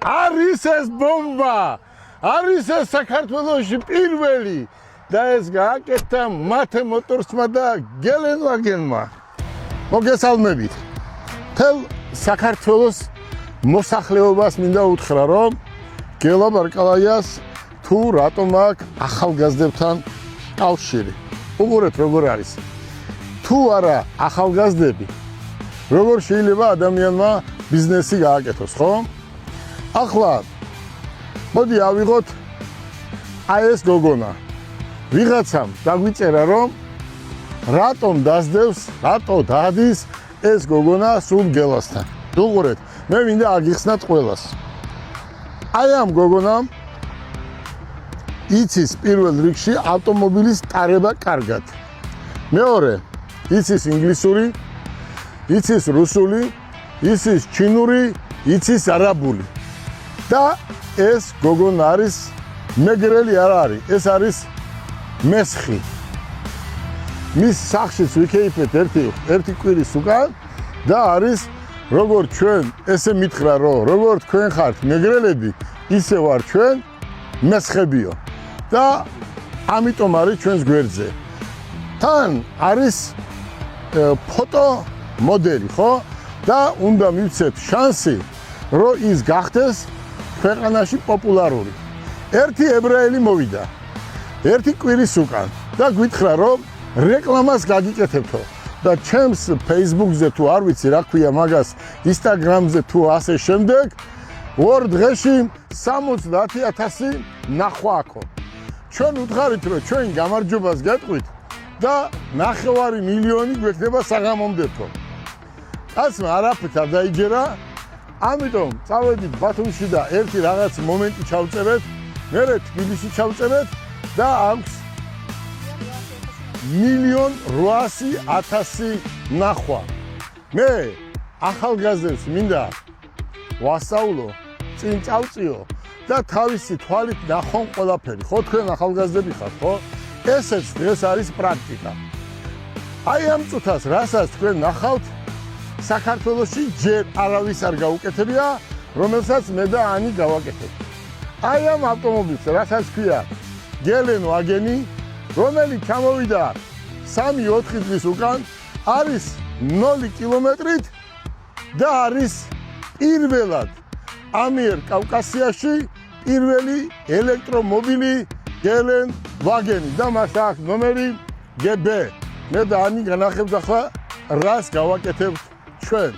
არის ეს ბომბა არის ეს საქართველოში პირველი და ეს გააკეთა მათე მოტორსმა და გელენვაგენმა მოგესალმებით თელ საქართველოს მოსახლეობას მინდა უთხრა რომ გელა ბარკალაიას თუ რატომ აქვს ახალგაზრდებთან კავშირი უყურეთ როგორ არის თუ არა ახალგაზრდები როგორ შეიძლება ადამიანმა ბიზნესი გააკეთოს ხო ახლა მოდი ავიღოთ აი ეს გოგონა ვიღაცამ დაგვიწერა რომ რატომ დასდევს რატო დადის ეს გოგონა სულ გელასთან უყურეთ მე მინდა აგიხსნათ ყველას აი ამ გოგონამ იცის პირველ რიგში ავტომობილის ტარება კარგად მეორე იცის ინგლისური იცის რუსული იცის ჩინური იცის არაბული და ეს გოგონა არის მეგრელი არ არის ეს არის მესხი მის სახშიც ვიქეიფეთ ერთი კვირის უკან და არის როგორ ჩვენ ესე მითხრა რომ როგორ თქვენ ხართ მეგრელები ისე ვარ ჩვენ მესხებიო და ამიტომ არის ჩვენს გვერდზე თან არის ფოტო მოდელი ხო და უნდა მივცეთ შანსი რომ ის გახდეს ქვეყანაში პოპულარული ერთი ებრაელი მოვიდა ერთი კვირის უკან და გვითხრა რომ რეკლამას გაგიკეთებთო და ჩემს Facebook-ზე თუ არ ვიცი რა ქვია მაგას Instagram-ზე თუ ასე შემდეგ ორ დღეში 70,000 ნახვა აქო ჩვენ უთხარით რომ ჩვენ გამარჯვებას გეტყვით და 9 მილიონი გვექნება საღამომდეფო ასმა არაფრით არ დაიჯერა ამიტომ წავედით ბათუმში და ერთი რაღაც მომენტი ჩავწერეთ მერე თბილისში ჩავწერეთ და აქვს 1,800,000 ნახვა მე ახალგაზრდებს მინდა ვასწავლო წინ წავწიო და თავისი თვალით ნახონ ყველაფერი ხო თქვენ ახალგაზრდები ხართ ხო ესეც დღეს არის პრაქტიკა აი ამ წუთას რასაც თქვენ ნახავთ საქართველოში ჯერ არავის არ გაუკეთებია რომელსაც მე და ანი გავაკეთებ აი ამ ავტომობილს რასაც ქვია გელენვაგენი რომელიც ჩამოვიდა 3-4 დღის უკან არის 0 კილომეტრით და არის პირველად ამიერ კავკასიაში პირველი ელექტრომობილი გელენვაგენი და მას აქვს ნომერი GB მე და ანი განახებთ ახლა რას გავაკეთებთ ჩვენ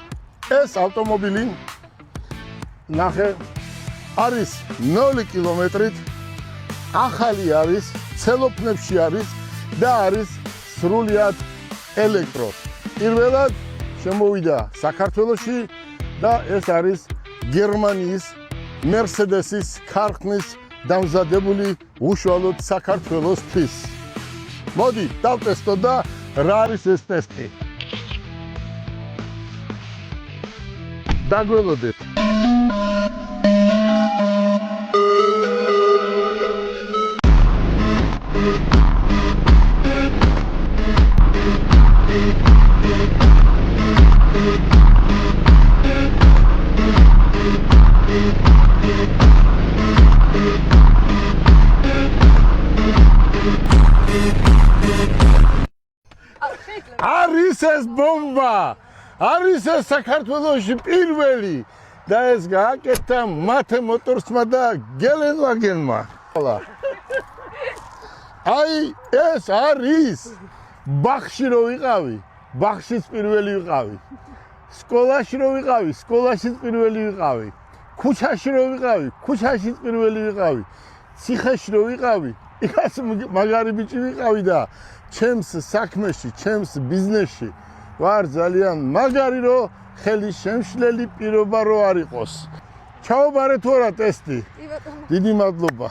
ეს ავტომობილი ნახე არის 0 კილომეტრით ახალი არის ცელოფნებში არის და არის სრულიად ელექტრო პირველად შემოვიდა საქართველოში და ეს არის გერმანიის Mercedes-ის ქარხნის დამზადებული უშუალოდ საქართველოსთვის მოდი დავტესტო და რა არის ეს ტესტი დაგველოდეთ არის ეს ბომბა არის ეს საქართველოში პირველი და ეს გააკეთა მათე მოტორსმა და გელენვაგენმა აი ეს არის ბახში რო ვიყავი ბახშიც პირველი ვიყავი სკოლაში რო ვიყავი სკოლაშიც პირველი ვიყავი ქუჩაში რო ვიყავი ქუჩაშიც პირველი ვიყავი ციხეში რო ვიყავი იქაც მაგარი ბიჭი ვიყავი და ჩემს საქმეში ჩემს ბიზნესში ვარ ძალიან მაგარი რომ ხელი შემშლელი პირობა რო არ იყოს ჩაობარეთ თუ არა ტესტი დიდი მადლობა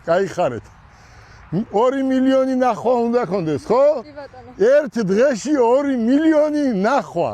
გაიხარეთ 2 მილიონი ნახვა უნდა გქონდეს ხო? კი ბატონო. ერთ დღეში 2 მილიონი ნახვა.